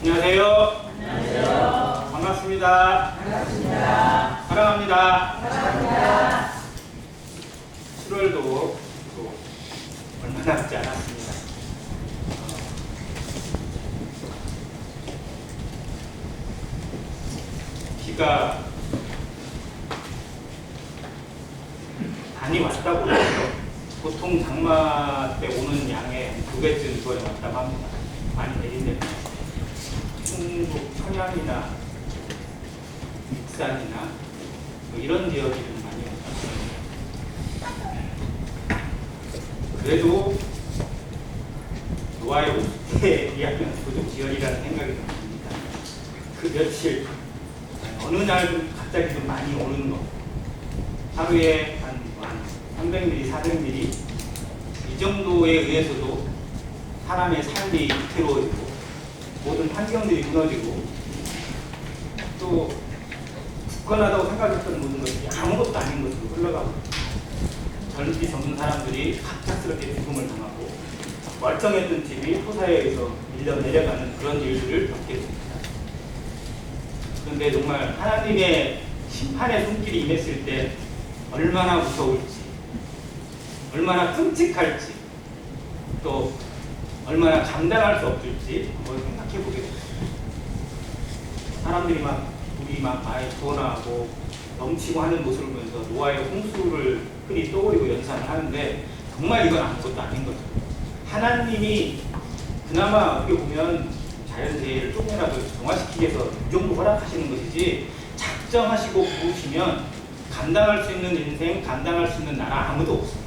안녕하세요. 안녕하세요. 반갑습니다. 반갑습니다. 사랑합니다. 사랑합니다. 7월도 또 얼마 남지 않았습니다. 비가 많이 왔다고 해요. 보통 장마 때 오는 양의 2배쯤 이번에 왔다고 합니다. 많이 내린대요. 충북 평양이나 익산이나 뭐 이런 지역이 좀 많이 왔다. 그래도 노아의 옥에 비하면 도둑지열이라는 생각이 좀 듭니다. 그 며칠 어느 날 좀 갑자기 좀 많이 오는 거, 하루에 한 300mm, 400mm 이 정도에 의해서도 사람의 삶이 위태로워지고 모든 환경들이 무너지고 또 굳건하다고 생각했던 모든 것이 아무것도 아닌 것으로 흘러가고 젊은 사람들이 갑작스럽게 죽음을 당하고 멀쩡했던 집이 토사에 의해서 밀려 내려가는 그런 일들을 겪게 됩니다. 그런데 정말 하나님의 심판의 손길이 임했을 때 얼마나 무서울지, 얼마나 끔찍할지, 또 얼마나 감당할 수 없을지 한번 생각해 보게 됐습니다. 사람들이 우리 많이 구원하고 넘치고 하는 모습을 보면서 노아의 홍수를 흔히 떠올리고 연상을 하는데 정말 이건 아무것도 아닌 거죠. 하나님이 그나마 어떻게 보면 자연재해를 조금이라도 정화시키기 위해서 이 정도 허락하시는 것이지 작정하시고 부으시면 감당할 수 있는 인생, 감당할 수 있는 나라 아무도 없습니다.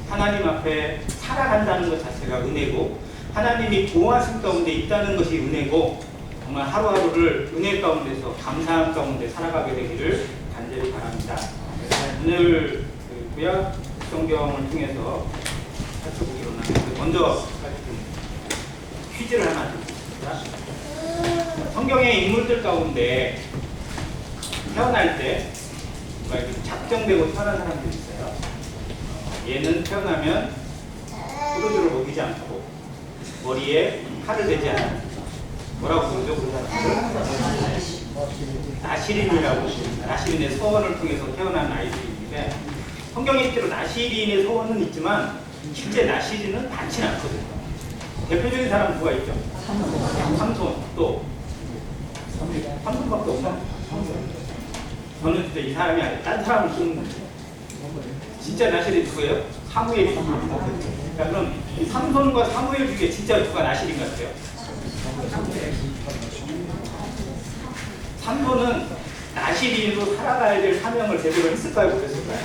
하나님 앞에 살아간다는 것 자체가 은혜고 하나님이 보호하신 가운데 있다는 것이 은혜고 정말 하루하루를 은혜 가운데서 감사함 가운데 살아가게 되기를 간절히 바랍니다. 오늘 구약 성경을 통해서 살펴보기로 하는데 먼저 퀴즈를 하나 드리겠습니다. 성경의 인물들 가운데 태어날 때 작정되고 태어난 사람들이 있어요. 얘는 태어나면 포도주를 먹이지 않고 머리에 칼을 대지 않는 뭐라고 부르죠? 그 사람들을 나시린이라고 부릅니다. 나시린의 서원을 통해서 태어난 아이들인데 성경에 실제로 나시린의 서원은 있지만 실제 나시린은 많지는 않거든요. 대표적인 사람 누가 있죠? 삼손. 또 삼손밖에 없나? 저는 진짜 이 사람이 아니라 딴 사람을 쓰는 거예요. 진짜 나시린 누구예요? 사무엘이. 자, 그럼 이 삼손과 사무엘 중에 진짜 누가 나시린 같아요? 삼손은 나시린으로 살아가야 될 사명을 제대로 했을까요? 못했을까요?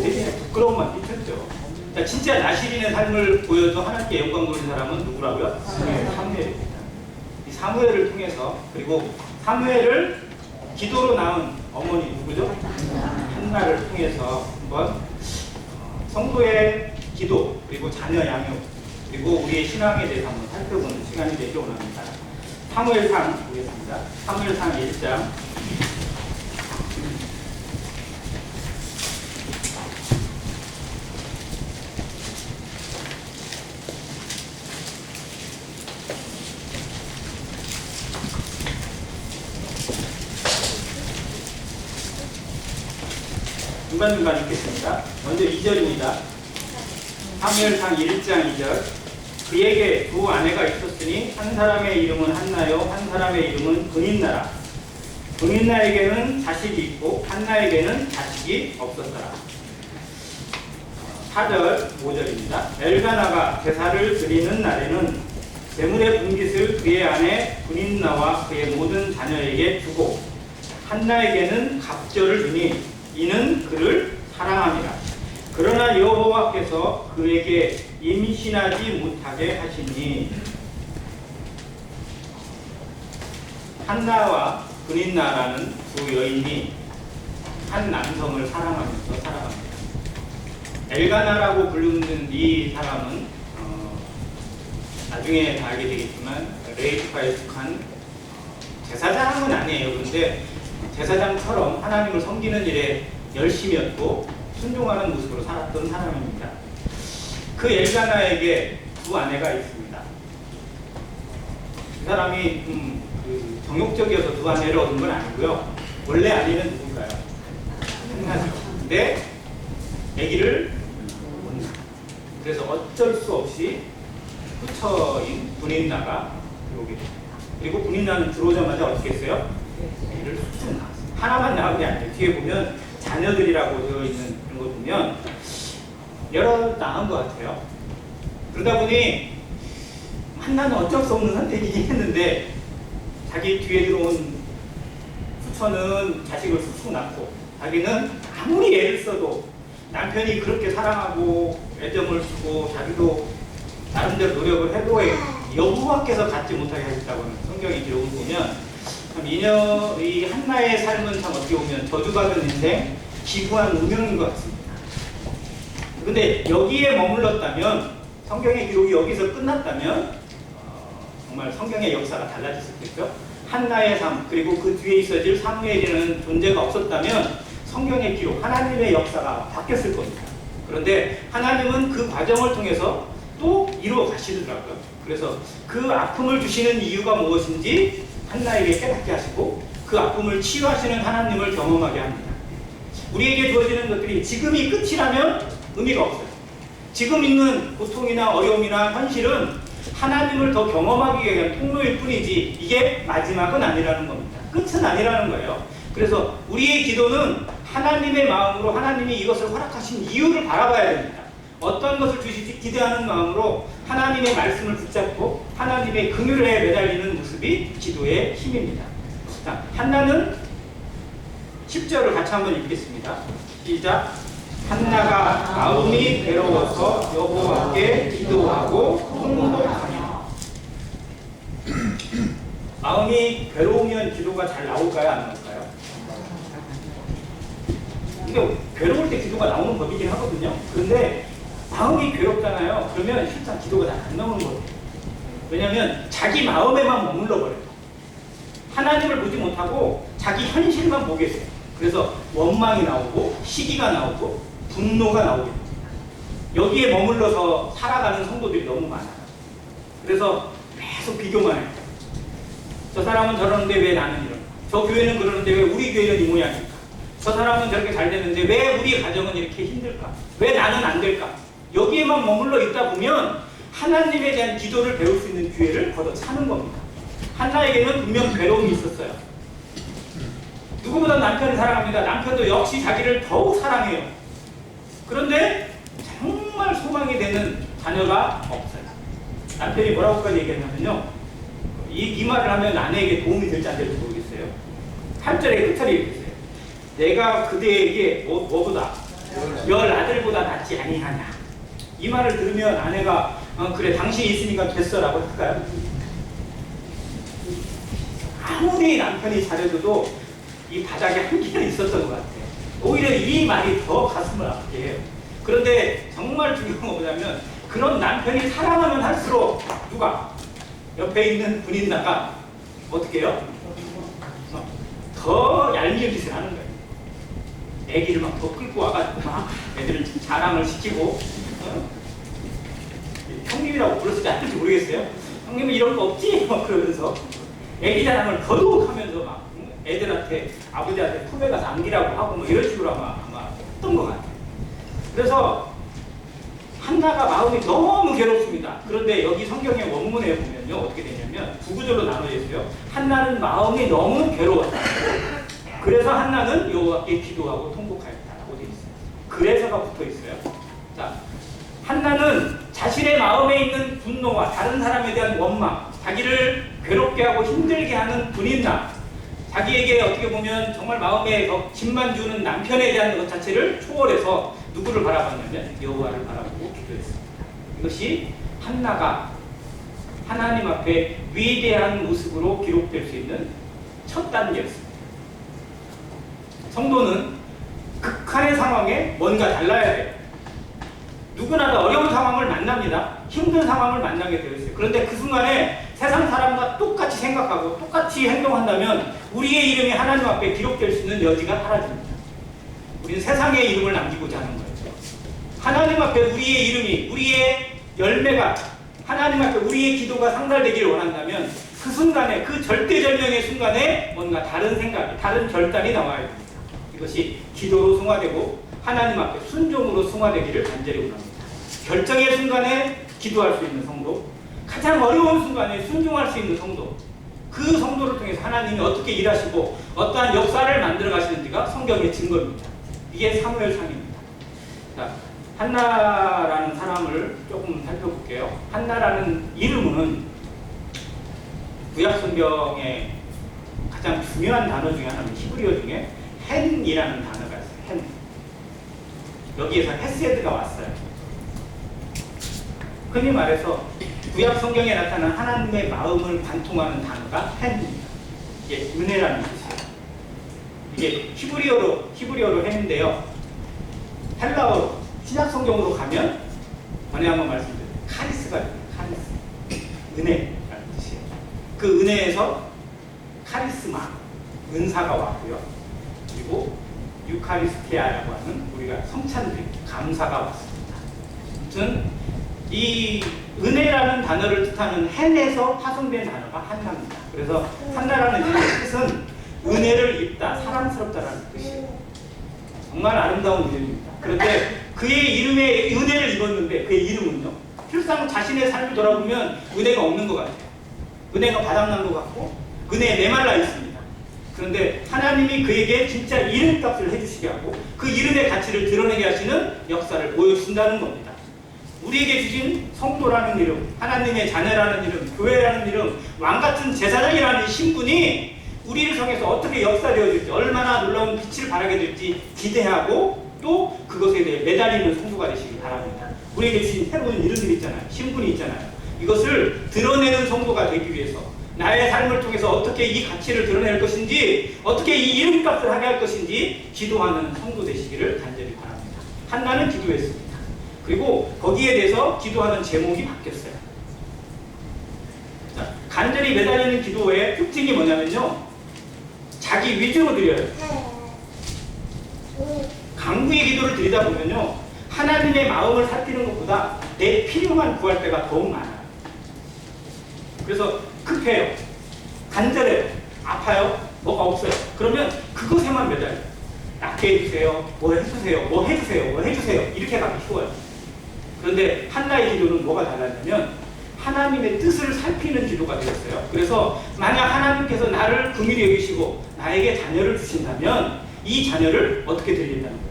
되게 부끄러움만 끼쳤죠. 자, 진짜 나시린의 삶을 보여줘 하나님께 영광 돌리는 사람은 누구라고요? 사무엘입니다. 이 사무엘을 통해서 그리고 사무엘을 기도로 낳은 어머니 누구죠? 한나를 통해서 한번 성도의 기도 그리고 자녀 양육 그리고 우리의 신앙에 대해서 한번 살펴보는 시간이 되기 원합니다. 사무엘상 보겠습니다. 사무엘상 1장 중간중간 읽겠습니다. 먼저 2절입니다. 사무엘상 1장 2절 그에게 두 아내가 있었으니 한 사람의 이름은 한나요 한 사람의 이름은 브닛나라. 브닛나에게는 자식이 있고 한나에게는 자식이 없었더라. 4절 5절입니다. 엘가나가 제사를 드리는 날에는 제물의 분깃을 그의 아내 브닛나와 그의 모든 자녀에게 주고 한나에게는 갑절을 주니 이는 그를 사랑함이라. 그러나 여호와께서 그에게 임신하지 못하게 하시니 한나와 브닛나라는 두 여인이 한 남성을 사랑하면서 살아갑니다. 엘가나라고 부르는 이 사람은 나중에 다 알게 되겠지만 레이프가에 속한 제사장은 아니에요. 그런데 제사장처럼 하나님을 섬기는 일에 열심이었고 순종하는 모습으로 살았던 사람입니다. 그 엘가나에게 두 아내가 있습니다. 사람이 그 정욕적이어서 두 아내를 얻은 건 아니고요. 원래 아내는 누굴까요? 한나인데 아기를 못 낳아. 그래서 어쩔 수 없이 후처인 분인나가 들어오게 됩니다. 그리고 분인나는 들어오자마자 어떻게 했어요? 아기를 쑥쑥 낳았어요. 하나만 낳은 게 아니에요. 뒤에 보면 자녀들이라고 되어 있는 그런 거 보면 여러 낳은 것 같아요. 그러다 보니 한나는 어쩔 수 없는 선택이긴 했는데 자기 뒤에 들어온 후처는 자식을 쑥쑥 낳고 자기는 아무리 애를 써도 남편이 그렇게 사랑하고 애정을 주고 자기도 나름대로 노력을 해도 여부밖에서 갖지 못하게 하셨다고는 성경의 기록을 보면 참 이 한나의 삶은 참 어떻게 보면 저주받은 인생, 기구한 운명인 것 같습니다. 근데 여기에 머물렀다면 성경의 기록이 여기서 끝났다면 정말 성경의 역사가 달라졌겠죠. 한나의 삶 그리고 그 뒤에 있어질 사무엘이라는 존재가 없었다면 성경의 기록, 하나님의 역사가 바뀌었을 겁니다. 그런데 하나님은 그 과정을 통해서 또 이루어 가시더라고요. 그래서 그 아픔을 주시는 이유가 무엇인지 한나에게 깨닫게 하시고 그 아픔을 치유하시는 하나님을 경험하게 합니다. 우리에게 주어지는 것들이 지금이 끝이라면 의미가 없어요. 지금 있는 고통이나 어려움이나 현실은 하나님을 더 경험하기 위한 통로일 뿐이지 이게 마지막은 아니라는 겁니다. 끝은 아니라는 거예요. 그래서 우리의 기도는 하나님의 마음으로 하나님이 이것을 허락하신 이유를 바라봐야 됩니다. 어떤 것을 주실지 기대하는 마음으로 하나님의 말씀을 붙잡고 하나님의 긍휼에 매달리는 모습이 기도의 힘입니다. 자, 한나는 10절을 같이 한번 읽겠습니다. 시작. 한나가 마음이 괴로워서 여호와께 기도하고 통곡하며. 마음이 괴로우면 기도가 잘 나올까요? 안 나올까요? 이게 괴로울 때 기도가 나오는 법이긴 하거든요. 그런데 마음이 괴롭잖아요. 그러면 실상 기도가 잘 안 나오는 거예요. 왜냐하면 자기 마음에만 머물러 버려요. 하나님을 보지 못하고 자기 현실만 보게 돼요. 그래서 원망이 나오고 시기가 나오고 분노가 나오게 됩니다. 여기에 머물러서 살아가는 성도들이 너무 많아요. 그래서 계속 비교만 해요. 저 사람은 저러는데 왜 나는 이런가? 저 교회는 그러는데 왜 우리 교회는 이 모양일까? 저 사람은 저렇게 잘 되는데 왜 우리 가정은 이렇게 힘들까? 왜 나는 안 될까? 여기에만 머물러 있다 보면 하나님에 대한 기도를 배울 수 있는 기회를 걷어차는 겁니다. 한나에게는 분명 괴로움이 있었어요. 누구보다 남편을 사랑합니다. 남편도 역시 자기를 더욱 사랑해요. 그런데 정말 소망이 되는 자녀가 없어요. 남편이 뭐라고까지 얘기했냐면요. 이 말을 하면 아내에게 도움이 될지 안 될지 모르겠어요. 8절에 끝을 읽겠어요. 내가 그대에게 뭐보다 열 아들보다 낫지 아니하냐. 이 말을 들으면 아내가 그래 당신이 있으니까 됐어 라고 할까요? 아무리 남편이 잘해줘도 이 바닥에 한계는 있었던 것 같아요. 오히려 이 말이 더 가슴을 아프게 해요. 그런데 정말 중요한 건 뭐냐면 그런 남편이 사랑하면 할수록 누가? 옆에 있는 분인나가 어떻게 해요? 더 얄미운 짓을 하는 거예요. 애기를 막 더 끌고 와가지고 막 애들을 자랑을 시키고 형님이라고 불렀을지 안 할지 모르겠어요. 형님은 이런 거 없지? 막 그러면서 애기 자랑을 더더욱 하면서 막 애들한테 아버지한테 품에 가서 안기라고 하고 뭐 이런 식으로 아마 했던 것 같아요. 그래서 한나가 마음이 너무 괴롭습니다. 그런데 여기 성경의 원문에 보면요 어떻게 되냐면 두 구절로 나눠져 있어요. 한나는 마음이 너무 괴로웠다. 그래서 한나는 여호와께 기도하고 통곡하였다라고 되어 있어요. 그래서가 붙어 있어요. 자, 한나는 자신의 마음에 있는 분노와 다른 사람에 대한 원망, 자기를 괴롭게 하고 힘들게 하는 분인나, 자기에게 어떻게 보면 정말 마음에 짐만 주는 남편에 대한 것 자체를 초월해서 누구를 바라봤냐면 여호와를 바라보고 기도했습니다. 이것이 한나가 하나님 앞에 위대한 모습으로 기록될 수 있는 첫 단계였습니다. 성도는 극한의 상황에 뭔가 달라야 돼요. 누구나 다 어려운 상황을 만납니다. 힘든 상황을 만나게 되어 있어요. 그런데 그 순간에 세상 사람과 똑같이 생각하고 똑같이 행동한다면 우리의 이름이 하나님 앞에 기록될 수 있는 여지가 사라집니다. 우리는 세상의 이름을 남기고자 하는 거예요. 하나님 앞에 우리의 이름이, 우리의 열매가, 하나님 앞에 우리의 기도가 상달되기를 원한다면 그 순간에, 그 절대절명의 순간에 뭔가 다른 생각이, 다른 결단이 나와야 됩니다. 이것이 기도로 승화되고 하나님 앞에 순종으로 승화되기를 간절히 원합니다. 결정의 순간에 기도할 수 있는 성도, 가장 어려운 순간에 순종할 수 있는 성도, 그 성도를 통해서 하나님이 어떻게 일하시고 어떠한 역사를 만들어 가시는지가 성경의 증거입니다. 이게 사무엘상입니다. 자, 한나라는 사람을 조금 살펴볼게요. 한나라는 이름은 구약 성경의 가장 중요한 단어 중에 하나는 히브리어 중에 헨이라는 단어가 있어요. 헨. 여기에서 헤세드가 왔어요. 흔히 말해서 구약 성경에 나타난 하나님의 마음을 관통하는 단어가 헨입니다. 이게 은혜라는 뜻이에요. 이게 히브리어로 헨인데요. 헬라어로 신약 성경으로 가면 전에 한번 말씀드렸죠. 카리스가 됩니다. 카리스. 은혜라는 뜻이에요. 그 은혜에서 카리스마, 은사가 왔고요. 그리고 유카리스티아라고 하는 우리가 성찬드림, 감사가 왔습니다. 아무튼 이 은혜라는 단어를 뜻하는 헨에서 파송된 단어가 한나입니다. 그래서 한나라는 뜻은 은혜를 입다, 사랑스럽다라는 뜻이에요. 정말 아름다운 이름입니다. 그런데 그의 이름에 은혜를 입었는데 그의 이름은요, 실상 자신의 삶을 돌아보면 은혜가 없는 것 같아요. 은혜가 바닥난 것 같고 은혜에 메말라 있습니다. 그런데 하나님이 그에게 진짜 이름값을 해주시게 하고 그 이름의 가치를 드러내게 하시는 역사를 보여주신다는 겁니다. 우리에게 주신 성도라는 이름, 하나님의 자녀라는 이름, 교회라는 이름, 왕같은 제사장이라는 신분이 우리를 통해서 어떻게 역사되어질지, 얼마나 놀라운 빛을 발하게 될지 기대하고 또 그것에 대해 매달리는 성도가 되시기 바랍니다. 우리에게 주신 새로운 이름들이 있잖아요. 신분이 있잖아요. 이것을 드러내는 성도가 되기 위해서 나의 삶을 통해서 어떻게 이 가치를 드러낼 것인지, 어떻게 이 이름값을 하게 할 것인지 기도하는 성도 되시기를 간절히 바랍니다. 한나는 기도했습니다. 그리고 거기에 대해서 기도하는 제목이 바뀌었어요. 자, 간절히 매달리는 기도의 특징이 뭐냐면요, 자기 위주로 드려요. 강구의 기도를 드리다 보면요, 하나님의 마음을 살피는 것보다 내 필요만 구할 때가 더욱 많아요. 그래서 급해요, 간절해요, 아파요, 뭐가 없어요. 그러면 그것에만 매달려요. 낫게 해주세요, 뭐 해주세요, 뭐 해주세요, 뭐 해주세요, 이렇게 가기 쉬워요. 그런데 한나의 기도는 뭐가 달랐냐면 하나님의 뜻을 살피는 기도가 되었어요. 그래서 만약 하나님께서 나를 긍휼히 여기시고 나에게 자녀를 주신다면 이 자녀를 어떻게 드리겠다는 거예요?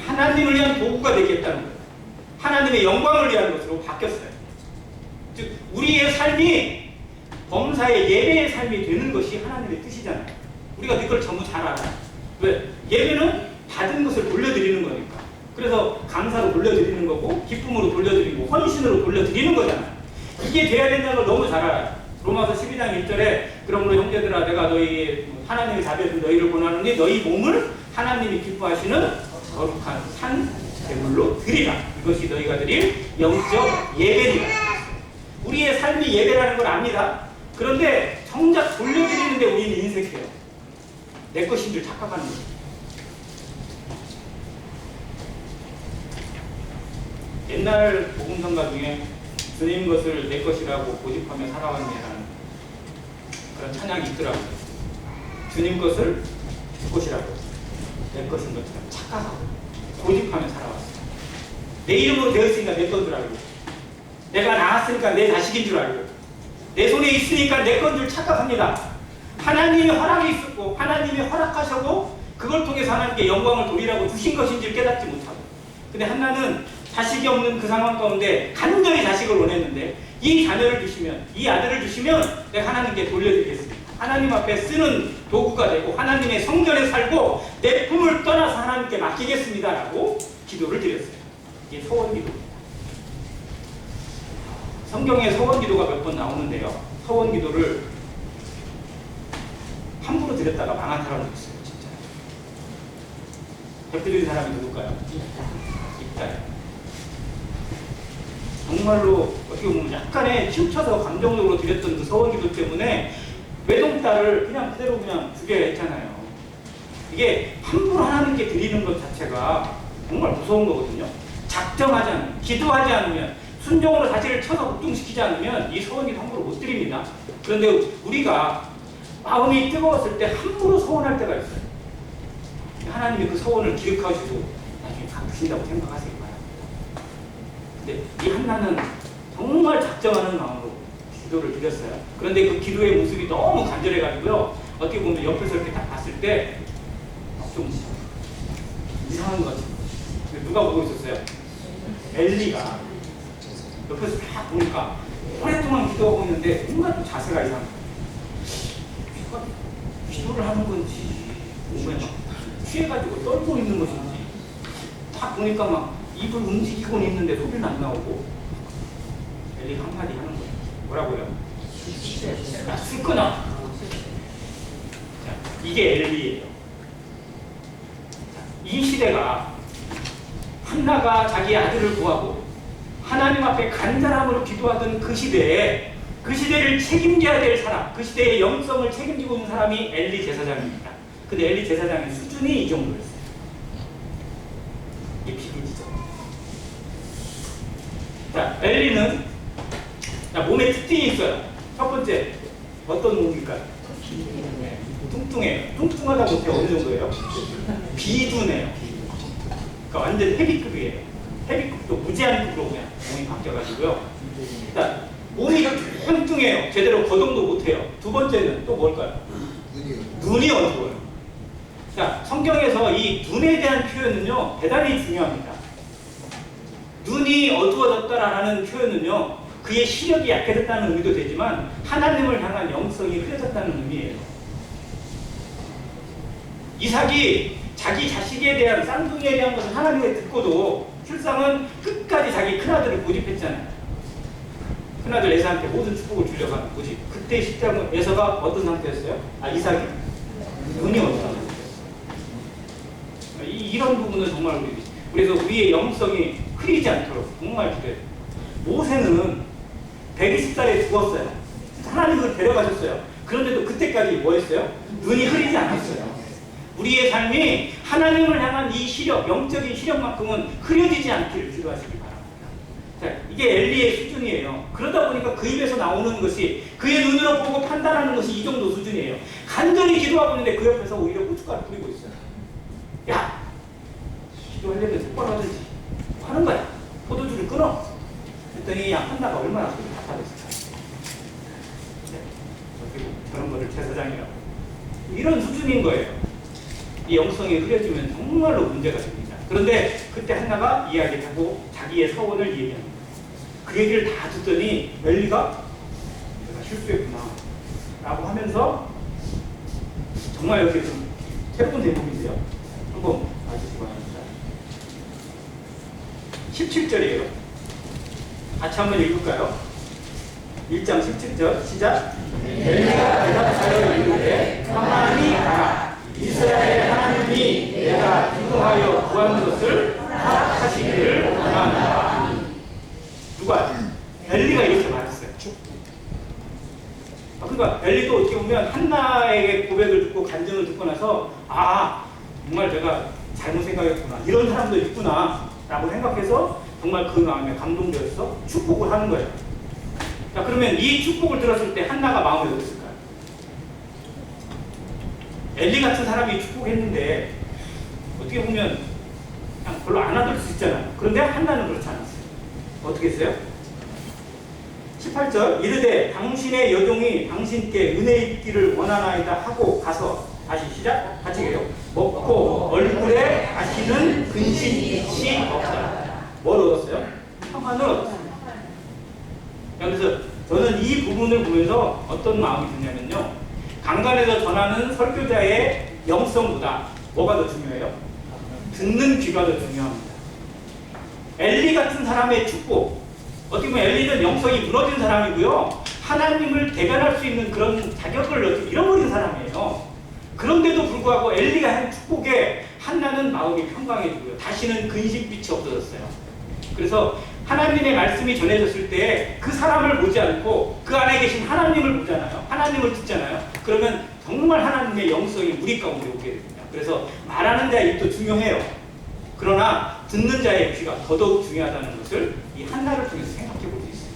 하나님을 위한 도구가 되겠다는 거예요. 하나님의 영광을 위한 것으로 바뀌었어요. 즉 우리의 삶이 범사의 예배의 삶이 되는 것이 하나님의 뜻이잖아요. 우리가 이걸 전부 잘 알아요. 왜? 예배는 받은 것을 돌려드리는 거니까. 그래서 감사로 돌려드리는 거고 기쁨으로 돌려드리고 헌신으로 돌려드리는 거잖아요. 이게 돼야 된다는 걸 너무 잘 알아요. 로마서 12장 1절에 그러므로 형제들아 내가 너희 하나님의 자비를 너희를 권하노니 너희 몸을 하나님이 기뻐하시는 거룩한 산 제물로 드리라. 이것이 너희가 드릴 영적 예배니라. 우리의 삶이 예배라는 걸 압니다. 그런데 정작 돌려드리는데 우리는 인색해요. 내 것인 줄 착각하는 거예요. 옛날 복음성가 중에 주님 것을 내 것이라고 고집하며 살아왔네라는 그런 찬양이 있더라고요. 주님 것을 내 것이라고, 내 것인 것처럼 착각하고 고집하며 살아왔어요. 내 이름으로 되었으니까 내 건 줄 알고, 내가 낳았으니까 내 자식인 줄 알고, 내 손에 있으니까 내 건 줄 착각합니다. 하나님의 허락이 있었고 하나님이 허락하시고 그걸 통해서 하나님께 영광을 돌리라고 주신 것인지 깨닫지 못하고, 근데 한나는 자식이 없는 그 상황 가운데 간절히 자식을 원했는데 이 자녀를 주시면, 이 아들을 주시면 내가 하나님께 돌려드리겠습니다. 하나님 앞에 쓰는 도구가 되고 하나님의 성전에 살고 내 품을 떠나서 하나님께 맡기겠습니다 라고 기도를 드렸어요. 이게 서원기도입니다. 성경에 서원기도가 몇 번 나오는데요, 서원기도를 함부로 드렸다가 망한 사람도 있어요. 진짜 대표적인 사람이 누굴까요? 입다요. 정말로 어떻게 보면 약간의 치우쳐서 감정적으로 드렸던 그 서원기도 때문에 외동딸을 그냥 그대로 그냥 주게 했잖아요. 이게 함부로 하나님께 드리는 것 자체가 정말 무서운 거거든요. 작정하지 않으면, 기도하지 않으면, 순종으로 자신을 쳐서 복종시키지 않으면 이 소원이 함부로 못 드립니다. 그런데 우리가 마음이 뜨거웠을 때 함부로 소원할 때가 있어요. 하나님이 그 소원을 기억하시고 나중에 갚으신다고 생각하시기 바랍니다. 근데 이 한나는 정말 작정하는 마음으로 기도를 드렸어요. 그런데 그 기도의 모습이 너무 간절해가지고요. 어떻게 보면 옆에서 이렇게 딱 봤을 때 좀 이상한 것 같아요. 누가 보고 있었어요? 엘리가 옆에서 딱 보니까 오랫동안 기도하고 있는데 뭔가 좀 자세가 이상해. 기도를 하는 건지 뭔가 막 취해가지고 떨고 있는 것인지 딱 보니까 막 입을 움직이고는 있는데 소리는 안 나오고 엘리가 한마디 하는 거예요. 뭐라고요? 술 끊어. 이게 엘리예요. 이 시대가 한나가 자기 아들을 구하고 하나님 앞에 간절함으로 기도하던 그 시대에 그 시대를 책임져야 될 사람, 그 시대의 영성을 책임지고 있는 사람이 엘리 제사장입니다. 근데 엘리 제사장의 수준이 이 정도였어요. 이게 비극이죠. 자, 엘리는 몸에 특징이 있어요. 첫 번째, 어떤 몸일까요? 뚱뚱해요. 뚱뚱하다 못해 어느 정도예요? 비둔해요. 그러니까 완전 헤비급이에요. 헤비급도 무제한급으로 그냥 몸이 바뀌어가지고요. 일단 몸이 뚱뚱해요. 제대로 거동도 못해요. 두 번째는 또 뭘까요? 눈이 어두워요. 자, 성경에서 이 눈에 대한 표현은요 대단히 중요합니다. 눈이 어두워졌다라는 표현은요 그의 시력이 약해졌다는 의미도 되지만 하나님을 향한 영성이 흐려졌다는 의미예요. 이삭이 자기 자식에 대한 쌍둥이에 대한 것을 하나님께 듣고도 출상은 끝까지 자기 큰아들을 고집했잖아요. 큰아들 에사한테 모든 축복을 주려고 하는 고집. 그때 십장 에서가 어떤 상태였어요? 이삭이 눈이 어떤 상태였어요. 이런 부분은 정말 그래서 우리의 영성이 흐리지 않도록 정말 그래요. 모세는 120살에 죽었어요. 하나님을 데려가셨어요. 그런데도 그때까지 뭐 했어요? 눈이 흐리지 않았어요. 우리의 삶이 하나님을 향한 이 시력, 영적인 시력만큼은 흐려지지 않기를 기도하시기 바랍니다. 자, 이게 엘리의 수준이에요. 그러다 보니까 그 입에서 나오는 것이 그의 눈으로 보고 판단하는 것이 이 정도 수준이에요. 간절히 기도하고 있는데 그 옆에서 오히려 고춧가루 뿌리고 있어요. 야! 기도하려면 똑바로 하든지 하는 거야. 포도주를 끊어. 그랬더니 한나가 얼마나 속이 답답했을까. 그리고 저런 거를 제사장이라고. 이런 수준인 거예요. 이 영성이 흐려지면 정말로 문제가 됩니다. 그런데 그때 한나가 이야기를 하고 자기의 서원을 얘기합니다. 그 얘기를 다 듣더니 엘리가 내가 실수했구나 라고 하면서 정말 이렇게 좀 새로운 대목인데요. 한번 봐주시기 바랍니다. 17절이에요. 같이 한번 읽을까요? 1장 17절 시작. 엘리가 대답하여 이르되 가만히 가라. 이스라엘 하나님이 내가 기도하여 구한 것을 허락하시기를 원하노라. 누가? 엘리가 이렇게 말했어요. 그러니까 엘리도 어떻게 보면 한나에게 고백을 듣고 간증을 듣고 나서 정말 제가 잘못 생각했구나. 이런 사람도 있구나 라고 생각해서 정말 그 마음에 감동되어서 축복을 하는 거예요. 자, 그러면 이 축복을 들었을 때 한나가 마음이 어땠을까요? 엘리 같은 사람이 축복했는데 어떻게 보면 그냥 별로 안 와줄 수 있잖아요. 그런데 한나는 그렇지 않았어요. 어떻게 했어요? 18절 이르되 당신의 여종이 당신께 은혜 입기를 원하나이다 하고 가서 다시 시작 같이 해요. 먹고 얼굴에 다시는 근심이 없다. 뭘 얻었어요? 평안을 얻었어요. 그래서 저는 이 부분을 보면서 어떤 마음이 드냐면요. 강단에서 전하는 설교자의 영성보다 뭐가 더 중요해요? 듣는 귀가 더 중요합니다. 엘리 같은 사람의 축복, 어떻게 보면 엘리는 영성이 무너진 사람이고요. 하나님을 대변할 수 있는 그런 자격을 잃어버린 사람이에요. 그런데도 불구하고 엘리가 한 축복에 한나는 마음이 평강해지고요. 다시는 근심빛이 없어졌어요. 그래서 하나님의 말씀이 전해졌을 때 그 사람을 보지 않고 그 안에 계신 하나님을 보잖아요. 하나님을 듣잖아요. 그러면 정말 하나님의 영성이 우리 가운데 오게 됩니다. 그래서 말하는 자의 입도 중요해요. 그러나 듣는 자의 귀가 더더욱 중요하다는 것을 이 한나를 통해서 생각해 볼 수 있어요.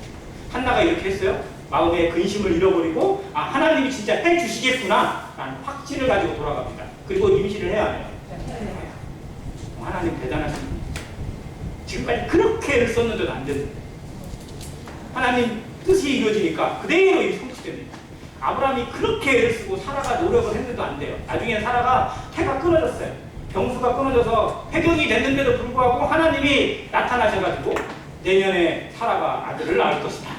한나가 이렇게 했어요. 마음의 근심을 잃어버리고 하나님이 진짜 해주시겠구나 라는 확신을 가지고 돌아갑니다. 그리고 임신을 해야 해요. 하나님 대단하신 분이에요. 지금까지 그렇게 애를 썼는데도 안 됐는데 하나님 뜻이 이루어지니까 그대로 이 성취됩니다. 아브라함이 그렇게 애를 쓰고 사라가 노력을 했는데도 안 돼요. 나중에 사라가 태가 끊어졌어요. 병수가 끊어져서 폐경이 됐는데도 불구하고 하나님이 나타나셔가지고 내년에 사라가 아들을 낳을 것이다.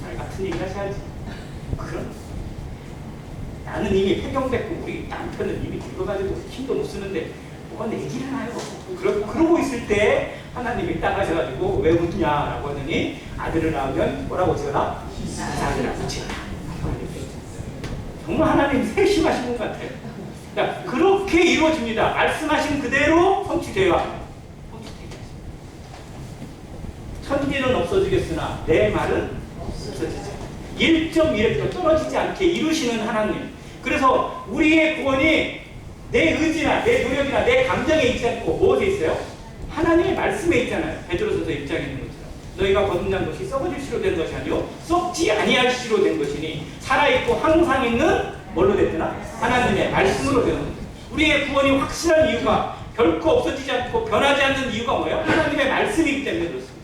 살 같은 얘기 하셔야지. 그럼 나는 이미 폐경됐고 우리 남편은 이미 늙어가지고 힘도 못 쓰는데 뭐가 얘기를 하요. 그러고 있을 때 하나님이 딱 하셔가지고 왜 웃냐라고 하더니 아들을 낳으면 뭐라고 지어라? 이삭이라고 지어라. 정말 하나님 세심하신 분 같아요. 그러니까 그렇게 이루어집니다. 말씀하신 그대로 성취되어야 합니다. 천지는 없어지겠으나 내 말은 없어지지. 1.1획도 떨어지지 않게 이루시는 하나님. 그래서 우리의 구원이 내 의지나 내 노력이나 내 감정에 있지 않고 무엇에 있어요? 하나님의 말씀에 있잖아요. 베드로전서 1장에 있는 것처럼 너희가 거듭난 것이 썩어질 시로 된 것이 아니요 썩지 아니할 시로 된 것이니 살아있고 항상 있는 뭘로 됐구나? 하나님의 말씀으로 되는 거죠. 우리의 구원이 확실한 이유가 결코 없어지지 않고 변하지 않는 이유가 뭐예요? 하나님의 말씀이기 때문에 그렇습니다.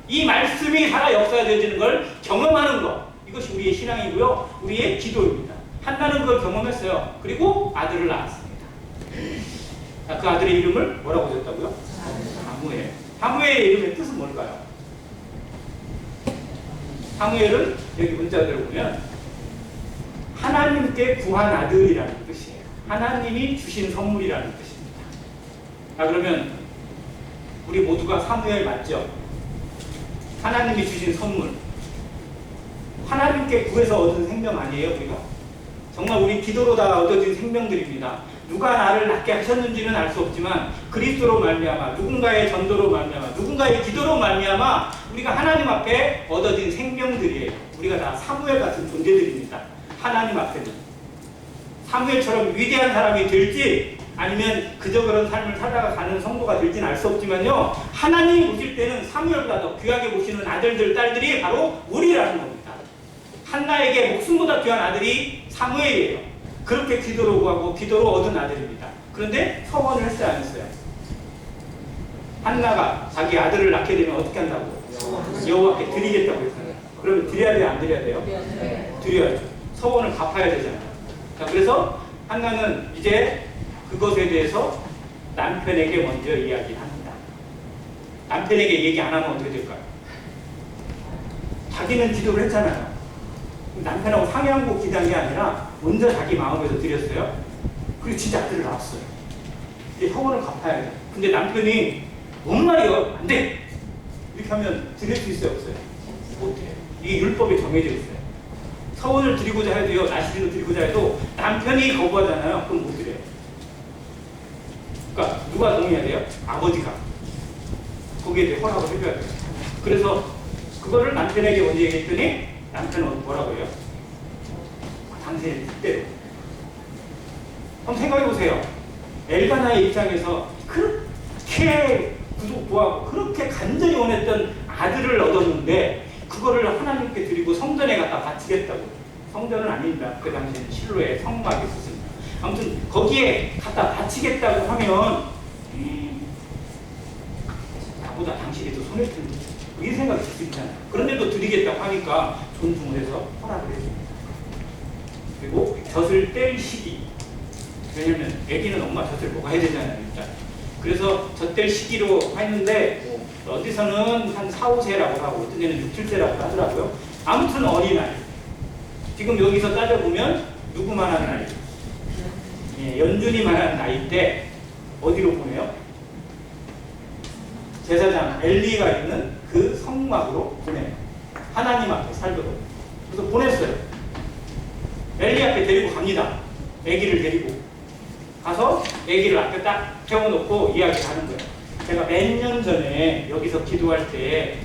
이 말씀이 살아 역사되어지는 걸 경험하는 것, 이것이 우리의 신앙이고요 우리의 기도입니다. 한나는 그걸 경험했어요. 그리고 아들을 낳았습니다. 그 아들의 이름을 뭐라고 지었다고요? 사무엘. 사무엘의 이름의 뜻은 뭘까요? 사무엘은 여기 문자들을 보면 하나님께 구한 아들이라는 뜻이에요. 하나님이 주신 선물이라는 뜻입니다. 그러면 우리 모두가 사무엘 맞죠? 하나님이 주신 선물. 하나님께 구해서 얻은 생명 아니에요, 우리가? 정말 우리 기도로 다 얻어진 생명들입니다. 누가 나를 낳게 하셨는지는 알 수 없지만 그리스도로 말미암아 누군가의 전도로 말미암아 누군가의 기도로 말미암아 우리가 하나님 앞에 얻어진 생명들이에요. 우리가 다 사무엘 같은 존재들입니다. 하나님 앞에는 사무엘처럼 위대한 사람이 될지 아니면 그저 그런 삶을 살다가 가는 성도가 될지는 알 수 없지만요 하나님이 보실 때는 사무엘보다 더 귀하게 보시는 아들들 딸들이 바로 우리라는 겁니다. 한나에게 목숨보다 귀한 아들이 사무엘이에요. 그렇게 기도로 구하고 기도로 얻은 아들입니다. 그런데 서원을 했어요, 안 했어요? 한나가 자기 아들을 낳게 되면 어떻게 한다고? 여호와께 드리겠다고 했어요. 그러면 드려야 돼요, 안 드려야 돼요? 드려야죠. 서원을 갚아야 되잖아요. 자, 그래서 한나는 이제 그것에 대해서 남편에게 먼저 이야기합니다. 남편에게 얘기 안 하면 어떻게 될까요? 자기는 기도를 했잖아요. 남편하고 상의하고 기도한 게 아니라 먼저 자기 마음에서 드렸어요. 그리고 진짜 아들을 낳았어요. 이제 서원을 갚아야 돼. 근데 남편이 뭔 말이요? 안 돼! 이렇게 하면 드릴 수 있어요, 없어요? 못해요. 이게 율법에 정해져 있어요. 서원을 드리고자 해도요, 나시린을 드리고자 해도 남편이 거부하잖아요. 그럼 못 드려요. 그러니까 누가 동의해야 돼요? 아버지가. 거기에 대해 허락을 해줘야 돼요. 그래서 그거를 남편에게 먼저 얘기했더니 남편은 뭐라고 해요? 당신의 뜻대로. 한번 생각해보세요. 엘가나의 입장에서 그렇게 구하고 그렇게 간절히 원했던 아들을 얻었는데 그거를 하나님께 드리고 성전에 갖다 바치겠다고. 성전은 아닙니다. 그 당시에는 실로에 성막이 있었습니다. 아무튼 거기에 갖다 바치겠다고 하면 나보다 당신이 더 손해 텐데 이 생각이 들 수 있잖아요. 그런데도 드리겠다고 하니까 존중을 해서 허락을 해줍니다. 그리고 젖을 뗄 시기. 왜냐면 애기는 엄마 젖을 먹어야 되잖아요. 일단. 그래서 젖 뗄 시기로 했는데 어디서는 한 4, 5세라고 하고 어떤 데는 6, 7세라고 하더라고요. 아무튼 어린아이. 지금 여기서 따져보면 누구만한 나이? 예, 연준이만한 나이 때 어디로 보내요? 제사장 엘리가 있는 그 성막으로 보내요. 하나님 앞에 살도록. 그래서 보냈어요. 엘리 앞에 데리고 갑니다. 아기를 데리고 가서 아기를 앞에 딱 세워놓고 이야기하는 거예요. 제가 몇 년 전에 여기서 기도할 때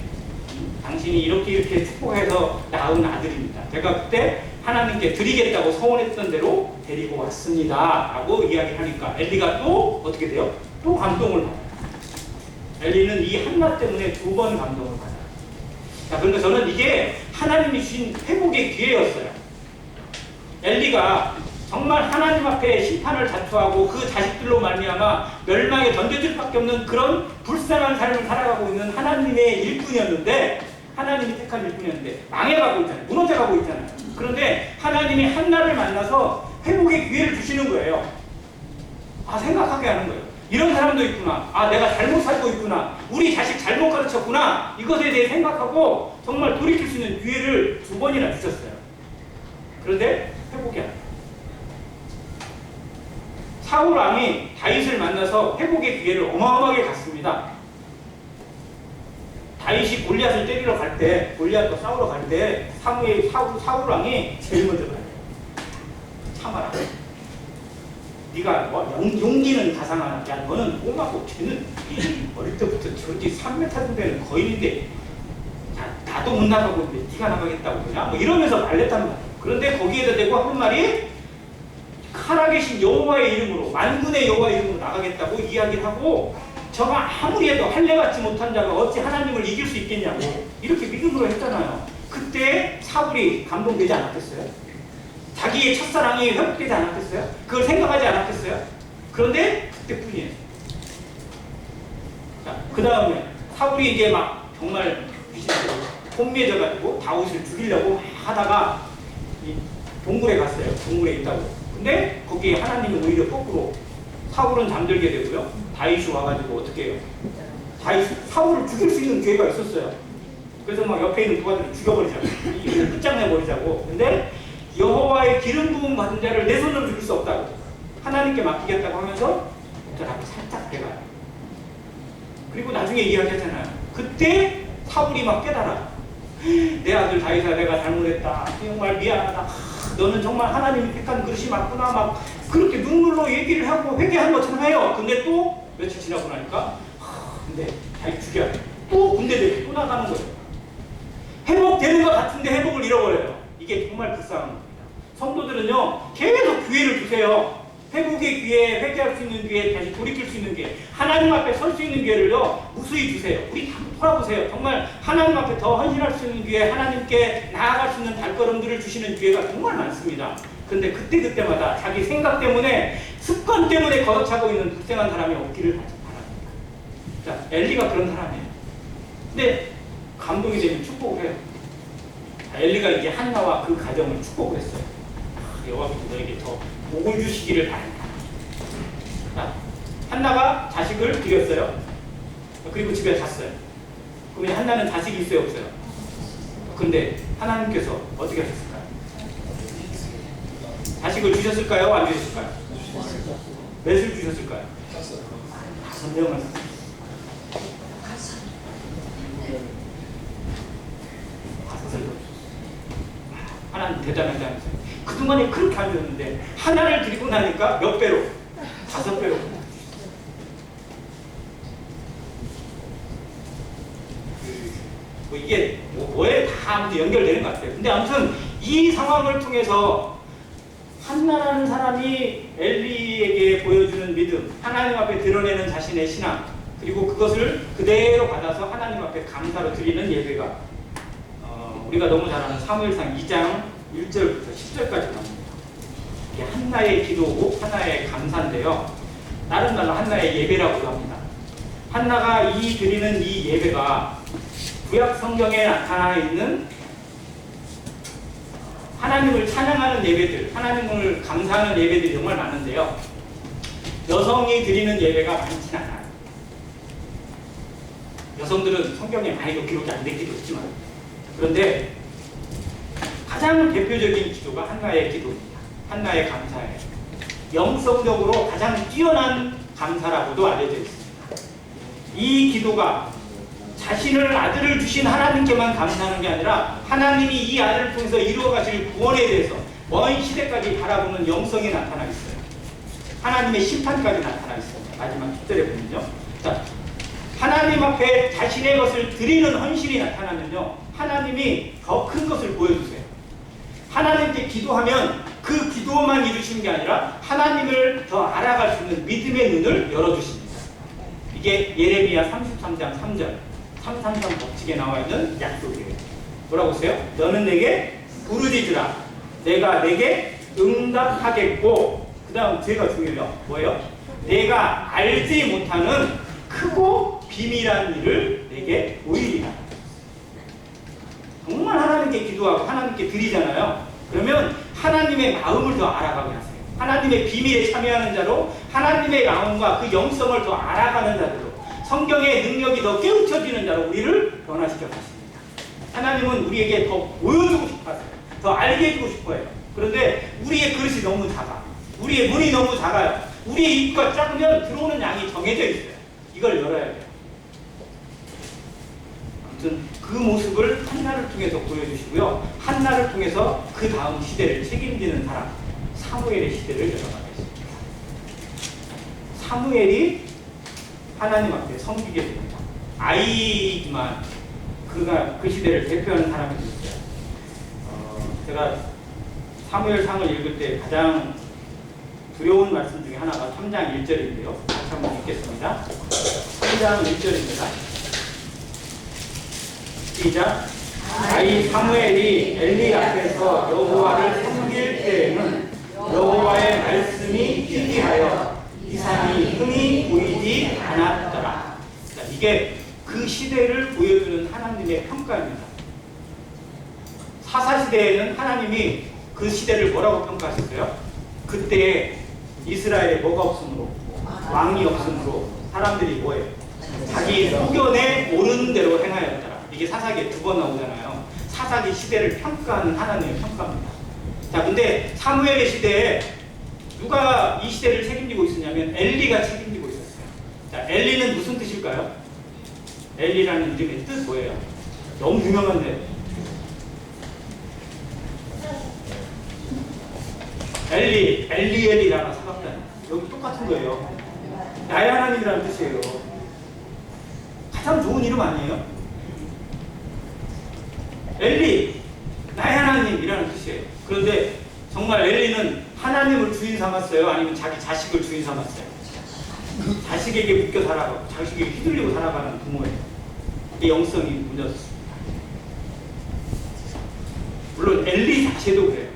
당신이 이렇게 축복해서 낳은 아들입니다. 제가 그때 하나님께 드리겠다고 서원했던 대로 데리고 왔습니다 라고 이야기하니까 엘리가 또 어떻게 돼요? 또 감동을 받아요. 엘리는 이 한나 때문에 2번 감동을 받아요. 자, 그러니까 저는 이게 하나님이 주신 회복의 기회였어요. 엘리가 정말 하나님 앞에 심판을 자초하고 그 자식들로 말미암아 멸망에 던져질 수밖에 없는 그런 불쌍한 삶을 살아가고 있는 하나님의 일꾼이었는데, 하나님이 택한 일꾼이었는데 망해가고 있잖아요. 무너져가고 있잖아요. 그런데 하나님이 한나를 만나서 회복의 기회를 주시는 거예요. 아, 생각하게 하는 거예요. 이런 사람도 있구나. 아, 내가 잘못 살고 있구나. 우리 자식 잘못 가르쳤구나. 이것에 대해 생각하고 정말 돌이킬 수 있는 기회를 2번이나 주셨어요. 그런데 회복이 안 돼요. 사울 왕이 다윗을 만나서 회복의 기회를 어마어마하게 갖습니다. 다윗이 골리앗을 때리러 갈 때, 골리앗과 싸우러 갈 때 사울 왕이 제일 먼저 가요. 참아라. 네가 용기는 가상하나, 야 너는 꼬마고 쟤는 어릴 때부터 저기 3m 정도 되는 거인인데 나도 못 나가고 있는데 네가 나가겠다고 그러냐? 뭐 이러면서 말렸단 말이에요. 그런데 거기에다 대고 한 말이 살아계신 여호와의 이름으로, 만군의 여호와의 이름으로 나가겠다고 이야기를 하고, 저가 아무리 해도 할례받지 못한 자가 어찌 하나님을 이길 수 있겠냐고 이렇게 믿음으로 했잖아요. 그때 사울이 감동되지 않았겠어요? 자기의 첫사랑이 회복되지 않았겠어요? 그걸 생각하지 않았겠어요? 그런데 그때뿐이에요. 자, 그 다음에 사울이 이제 막 정말 귀신으로 혼미해져가지고 다윗을 죽이려고 막 하다가 이 동굴에 갔어요. 동굴에 있다고. 근데 거기에 하나님이 오히려 거꾸로 사울은 잠들게 되고요. 다윗이 와가지고 어떻게 해요? 사울을 죽일 수 있는 기회가 있었어요. 그래서 막 옆에 있는 부하들을 죽여버리자고, 이를 끝장내버리자고. 근데 여호와의 기름 부음 받은 자를 내 손으로 죽일 수 없다고, 하나님께 맡기겠다고 하면서 저라고 살짝 대가요. 그리고 나중에 이야기하잖아요. 그때 사울이 막 깨달아. 내 아들 다윗아, 내가 잘못했다. 정말 미안하다. 너는 정말 하나님이 택한 그릇이 맞구나. 막 그렇게 눈물로 얘기를 하고 회개한 것처럼 해요. 근데 또 며칠 지나고 나니까 근데 다윗 죽여야 돼. 또 군대들이 또 나가는 거예요. 회복되는 것 같은데 회복을 잃어버려요. 이게 정말 불쌍한 겁니다. 성도들은요, 계속 기회를 주세요. 회복의 기회, 회개할 수 있는 기회, 다시 돌이킬 수 있는 기회, 하나님 앞에 설 수 있는 기회를요 무수히 주세요. 우리 한번 돌아보세요. 정말 하나님 앞에 더 헌신할 수 있는 기회, 하나님께 나아갈 수 있는 발걸음들을 주시는 기회가 정말 많습니다. 근데 그때마다 자기 생각 때문에, 습관 때문에 거듭차고 있는 불쌍한 사람이 없기를 바랍니다. 자, 엘리가 그런 사람이에요. 근데 감동이 되면 축복을 해요. 엘리가 이제 한나와 그 가정을 축복을 했어요. 여호와께서 너에게 더 복을 주시기를 바랍니다. 자, 한나가 자식을 드렸어요. 그리고 집에 갔어요. 그러면 한나는 자식이 있어요, 없어요? 근데 하나님께서 어떻게 하셨을까요? 자식을 주셨을까요? 안 주셨을까요? 몇을 주셨을까요? 5명을. 하나님 대단하지 않으세요? 그동안에 그렇게 안 줬는데 하나를 드리고 나니까 몇 배로? 5배로. 이게 뭐에 다 아무튼 연결되는 것 같아요. 근데 아무튼 이 상황을 통해서 한나라는 사람이 엘리에게 보여주는 믿음, 하나님 앞에 드러내는 자신의 신앙, 그리고 그것을 그대로 받아서 하나님 앞에 감사로 드리는 예배가 우리가 너무 잘 아는 사무엘상 2장 1절부터 10절까지 나옵니다. 이게 한나의 기도고 하나의 감사인데요. 다른 말로 한나의 예배라고도 합니다. 한나가 드리는 이 예배가 구약 성경에 나타나 있는 하나님을 찬양하는 예배들, 하나님을 감사하는 예배들이 정말 많은데요. 여성이 드리는 예배가 많지는 않아요. 여성들은 성경에 많이도 기록이 안 되기도 했지만, 그런데 가장 대표적인 기도가 한나의 기도입니다. 한나의 감사예요. 영성적으로 가장 뛰어난 감사라고도 알려져 있습니다. 이 기도가 자신을 아들을 주신 하나님께만 감사하는 게 아니라 하나님이 이 아들을 통해서 이루어 가실 구원에 대해서 먼 시대까지 바라보는 영성이 나타나 있어요. 하나님의 심판까지 나타나 있습니다. 마지막 10절에 보면요. 자, 하나님 앞에 자신의 것을 드리는 헌신이 나타나면요, 하나님이 더 큰 것을 보여주세요. 하나님께 기도하면 그 기도만 이루시는 게 아니라 하나님을 더 알아갈 수 있는 믿음의 눈을 열어주십니다. 이게 예레미야 33장 3절 333 법칙에 나와 있는 약속이에요. 뭐라고 했어요? 너는 내게 부르짖으라. 내가 내게 응답하겠고, 그 다음 뒤가 중요해요. 뭐예요? 내가 알지 못하는 크고 비밀한 일을 내게 보이리라. 정말 하나님께 기도하고 하나님께 드리잖아요. 그러면 하나님의 마음을 더 알아가게 하세요. 하나님의 비밀에 참여하는 자로 하나님의 마음과 그 영성을 더 알아가는 자로 성경의 능력이 더 깨우쳐지는 자로 우리를 변화시켜 가십니다. 하나님은 우리에게 더 보여주고 싶어 하세요. 더 알게 해주고 싶어요. 그런데 우리의 그릇이 너무 작아. 우리의 문이 너무 작아요. 우리의 입구가 작으면 들어오는 양이 정해져 있어요. 이걸 열어야 돼요. 아무튼 그 모습을 한나를 통해서 보여주시고요. 한나를 통해서 그 다음 시대를 책임지는 사람, 사무엘의 시대를 열어가겠습니다. 사무엘이 하나님 앞에 섬기게 됩니다. 아이지만 그가 그 시대를 대표하는 사람이 있어요. 제가 사무엘상을 읽을 때 가장 두려운 말씀 중에 하나가 3장 1절인데요. 같이 한번 읽겠습니다. 3장 1절입니다. 시작. 아이 사무엘이 엘리 앞에서 여호와를 섬길 때에는 여호와의 말씀이 희귀하여 이상이 흔히 보이지 않았더라. 이게 그 시대를 보여주는 하나님의 평가입니다. 사사시대에는 하나님이 그 시대를 뭐라고 평가하셨어요? 그때 이스라엘에 뭐가 없으므로, 왕이 없으므로 사람들이 뭐예요? 자기 소견에 오르는 대로 행하였더라. 이게 사사기에 2번 나오잖아요. 사사기 시대를 평가하는 하나님의 평가입니다. 자, 근데 사무엘의 시대에 누가 이 시대를 책임지고 있었냐면 엘리가 책임지고 있었어요. 자, 엘리는 무슨 뜻일까요? 엘리라는 이름의 뜻 뭐예요? 너무 유명한데. 엘리엘이라는 사각단. 여기 똑같은 거예요. 나의 하나님이라는 뜻이에요. 가장 좋은 이름 아니에요? 엘리, 나의 하나님이라는 뜻이에요. 그런데 정말 엘리는 하나님을 주인 삼았어요? 아니면 자기 자식을 주인 삼았어요? 자식에게 묶여 살아가고 자식에게 휘둘리고 살아가는 부모예요. 이 영성이 무너졌습니다. 물론 엘리 자체도 그래요.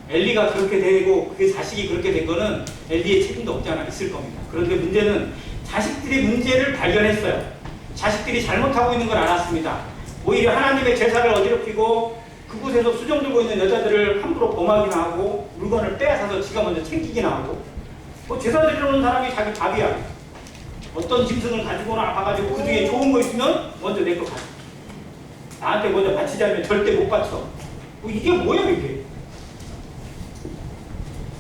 엘리가 그렇게 되고 그 자식이 그렇게 된 거는 엘리의 책임도 없지 않아 있을 겁니다. 그런데 문제는 자식들이 문제를 발견했어요. 자식들이 잘못하고 있는 걸 알았습니다. 오히려 하나님의 제사를 어지럽히고 그곳에서 수정 들고 있는 여자들을 함부로 범하기나 하고 물건을 빼앗아서 지가 먼저 챙기기나 하고, 제사 드리러 오는 사람이 자기 밥이야. 어떤 짐승을 가지고 나가가지고 그 중에 좋은 거 있으면 먼저 내 거 가져. 나한테 먼저 바치자면 절대 못 바쳐. 이게 뭐예요 이게?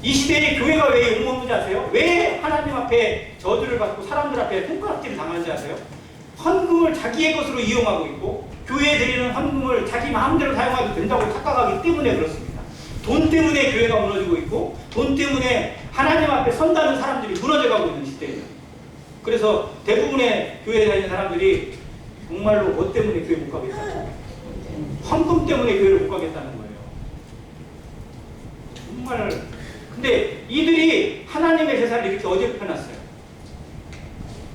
이 시대에 교회가 왜 욕먹는지 아세요? 왜 하나님 앞에 저주를 받고 사람들 앞에 손가락질을 당하는지 아세요? 헌금을 자기의 것으로 이용하고 있고 교회에 드리는 헌금을 자기 마음대로 사용하도 된다고 착각하기 때문에 그렇습니다. 돈 때문에 교회가 무너지고 있고 돈 때문에 하나님 앞에 선다는 사람들이 무너져가고 있는 시대예요. 그래서 대부분의 교회에 다니는 사람들이 정말로 뭐 때문에 교회 못 가겠다? 헌금 때문에 교회를 못 가겠다는 거예요. 정말. 근데 이들이 하나님의 제사를 이렇게 어지럽혀놨어요.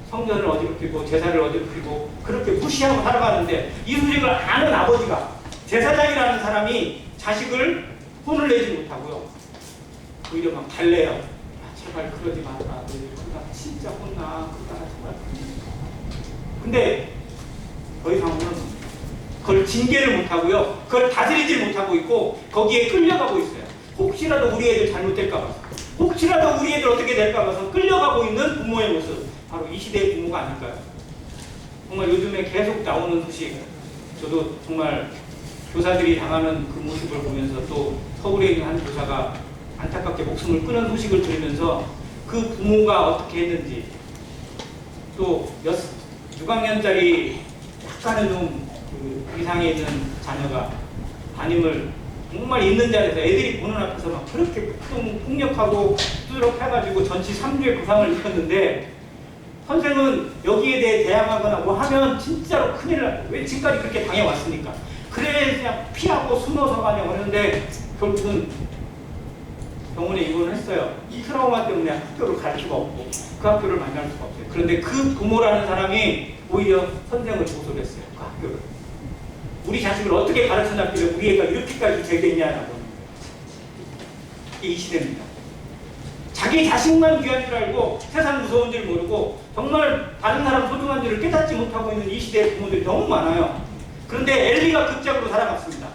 성전을 어지럽히고 제사를 어지럽히고 그렇게 무시하고 살아가는데 이 소식을 아는 아버지가, 제사장이라는 사람이 자식을 혼을 내지 못하고요. 오히려 막 달래요. 야, 제발 그러지 마라. 그러다 진짜 혼나. 그러다가 정말. 근데 더 이상은 그걸 징계를 못하고요. 그걸 다스리지 못하고 있고 거기에 끌려가고 있어요. 혹시라도 우리 애들 잘못될까 봐서, 혹시라도 우리 애들 어떻게 될까 봐서 끌려가고 있는 부모의 모습, 바로 이 시대의 부모가 아닐까요? 정말 요즘에 계속 나오는 소식, 저도 정말 교사들이 당하는 그 모습을 보면서 또 서울에 있는 한 교사가 안타깝게 목숨을 끊은 소식을 들으면서 그 부모가 어떻게 했는지, 또 6학년짜리 약간은 좀 그 이상에 있는 자녀가 담임을 정말 있는 자리에서 애들이 보는 앞에서 막 그렇게 폭력하고 두드러 패가지고 전치 3주의 부상을 입혔는데, 선생은 여기에 대해 대항하거나 뭐 하면 진짜로 큰일 나요. 왜 지금까지 그렇게 당해왔으니까. 그래 그냥 피하고 숨어서 가냐고 하는데 결국은 병원에 입원했어요. 이 트라우마 때문에 학교를 갈 수가 없고 그 학교를 만날 수가 없어요. 그런데 그 부모라는 사람이 오히려 선생을 조소했어요. 그 학교를. 우리 자식을 어떻게 가르쳐놨길래 우리 애가 이렇게까지 되겠냐라고. 이게 이 시대입니다. 자기 자식만 귀한 줄 알고 세상 무서운 줄 모르고 정말 다른 사람 소중한 줄을 깨닫지 못하고 있는 이 시대의 부모들이 너무 많아요. 그런데 엘리가 극적으로 살아갔습니다.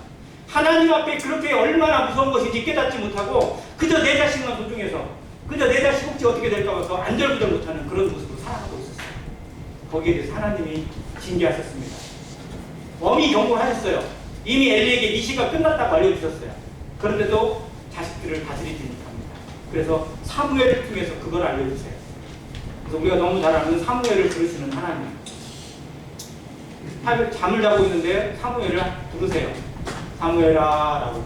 하나님 앞에 그렇게 얼마나 무서운 것인지 깨닫지 못하고 그저 내 자식만 소중해서 그저 내 자식 혹시 어떻게 될까 봐서 안절부절 못하는 그런 모습으로 살아가고 있었어요. 거기에 대해서 하나님이 징계하셨습니다. 엄히 경고를 하셨어요. 이미 엘리에게 이 시가 끝났다고 알려주셨어요. 그런데도 자식들을 다스리지 못합니다. 그래서 사무엘을 통해서 그걸 알려주세요. 그래서 우리가 너무 잘 아는 사무엘을 부르시는 하나님. 잠을 자고 있는데 사무엘을 부르세요. 사무엘아 라고.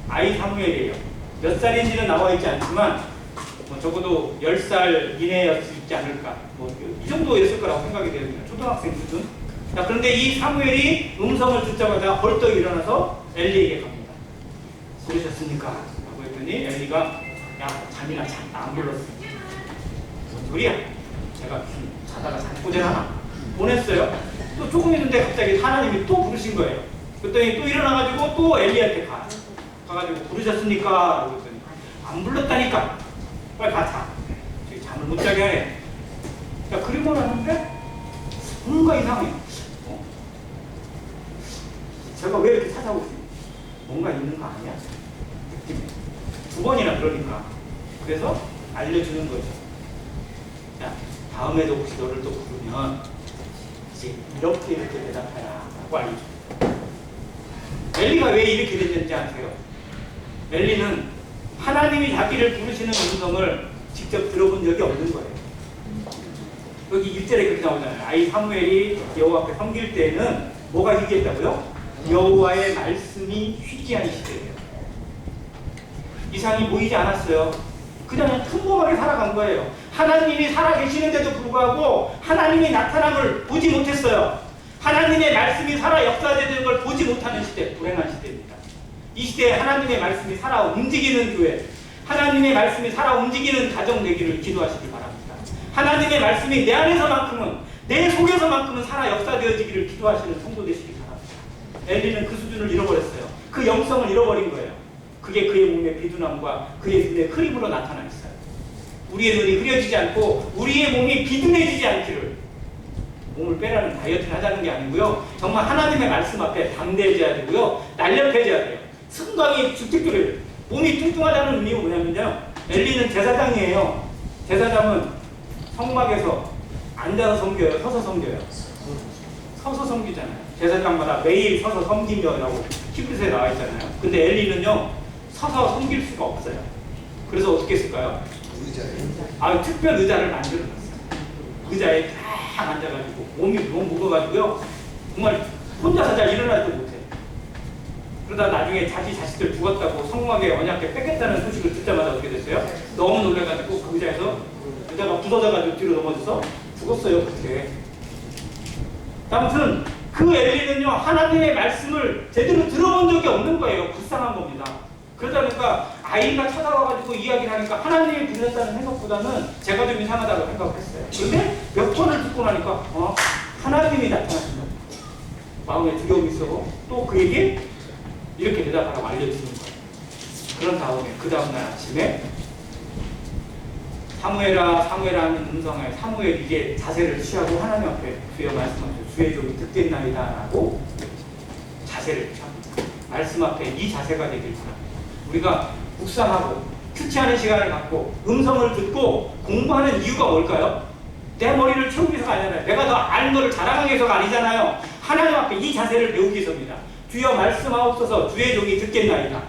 아이 사무엘이에요. 몇 살인지는 나와 있지 않지만 뭐 적어도 10살 이내였지 않을까. 뭐 이 정도였을 거라고 생각이 됩니다. 초등학생 수준. 자, 그런데 이 사무엘이 음성을 듣자마자 벌떡 일어나서 엘리에게 갑니다. 부르셨습니까? 라고 했더니 엘리가 야 잠이나 잤다 안 불렀어. 무슨 소리야? 제가 자다가 잠꼬대를 하나 보냈어요. 또 조금 있는데 갑자기 하나님이 또 부르신 거예요. 그랬더니 또 일어나가지고 또 엘리한테 가가지고 부르셨습니까? 라고 했더니 안 불렀다니까. 빨리 가자. 잠을 못 자게 하네. 야, 그리고 나는데 뭔가 이상해. 제가 왜 이렇게 찾아오지? 뭔가 있는 거 아니야? 느낌이. 두 번이나 그러니까. 그래서 알려주는 거죠. 야, 다음에도 혹시 너를 또 부르면 이제 이렇게 대답해라 라고 알려줘요. 엘리가 왜 이렇게 됐는지 아세요? 엘리는 하나님이 자기를 부르시는 음성을 직접 들어본 적이 없는 거예요. 여기 1절에 그렇게 나오잖아요. 아이 사무엘이 여호와 앞에 섬길 때에는 뭐가 희귀했다고요? 여호와의 말씀이 희귀한 시대예요. 이상이 보이지 않았어요. 그냥 평범하게 살아간 거예요. 하나님이 살아계시는데도 불구하고 하나님이 나타남을 보지 못했어요. 하나님의 말씀이 살아 역사되는 걸 보지 못하는 시대, 불행한 시대입니다. 이 시대에 하나님의 말씀이 살아 움직이는 교회, 하나님의 말씀이 살아 움직이는 가정 되기를 기도하시기 바랍니다. 하나님의 말씀이 내 안에서만큼은, 내 속에서만큼은 살아 역사되어지기를 기도하시는 성도 되시기 바랍니다. 엘리는 그 수준을 잃어버렸어요. 그 영성을 잃어버린 거예요. 그게 그의 몸의 비둔함과 그의 눈의 흐림으로 나타나 있어요. 우리의 눈이 흐려지지 않고 우리의 몸이 비둔해지지 않기를, 몸을 빼라는 다이어트를 하자는 게 아니고요. 정말 하나님의 말씀 앞에 담대해져야 되고요. 날렵해져야 돼요. 승강이 주택교를 몸이 뚱뚱하다는 의미가 뭐냐면요. 엘리는 제사장이에요. 제사장은 성막에서 앉아서 섬겨요? 서서 섬겨요? 서서 섬기잖아요. 제사장마다 매일 서서 섬기며라고 히브리서에 나와 있잖아요. 근데 엘리는요 서서 섬길 수가 없어요. 그래서 어떻게 했을까요? 특별 의자를 만들어놨어요. 의자에 딱 앉아가지고 몸이 너무 무거워가지고요 정말 혼자서 잘 일어나지도 못해. 그러다 나중에 자기 자식들 죽었다고 성막에 언약궤 뺏겠다는 소식을 듣자마자 어떻게 됐어요? 너무 놀라가지고 그 의자에서 의자가 부서져가지고 뒤로 넘어져서 죽었어요. 그때. 아무튼 그 엘리는요 하나님의 말씀을 제대로 들어본 적이 없는 거예요. 불쌍한 겁니다. 그러다 보니까 아이가 찾아와가지고 이야기를 하니까 하나님이 부르셨다는 생각보다는 제가 좀 이상하다고 생각을 했어요. 근데 몇 번을 듣고 나니까 하나님이 나타나신다. 마음에 두려움이 있어. 또 그에게 이렇게 대답하라고 알려주는 거예요. 그런 다음에 그 다음날 아침에 사무엘아 사무엘아 하는 음성에 사무엘이 이제 자세를 취하고 하나님 앞에 주여 말씀하시고 주의 종이 듣겠나이다 라고 자세를 취합니다. 말씀 앞에 이 자세가 되길 바랍니다. 우리가 묵상하고 큐티하는 시간을 갖고 음성을 듣고 공부하는 이유가 뭘까요? 내 머리를 채우기 위해서가 아니잖아요. 내가 더 아는 것을 자랑하기 위해서가 아니잖아요. 하나님 앞에 이 자세를 배우기 위해서입니다. 주여 말씀하옵소서 주의 종이 듣겠나이다.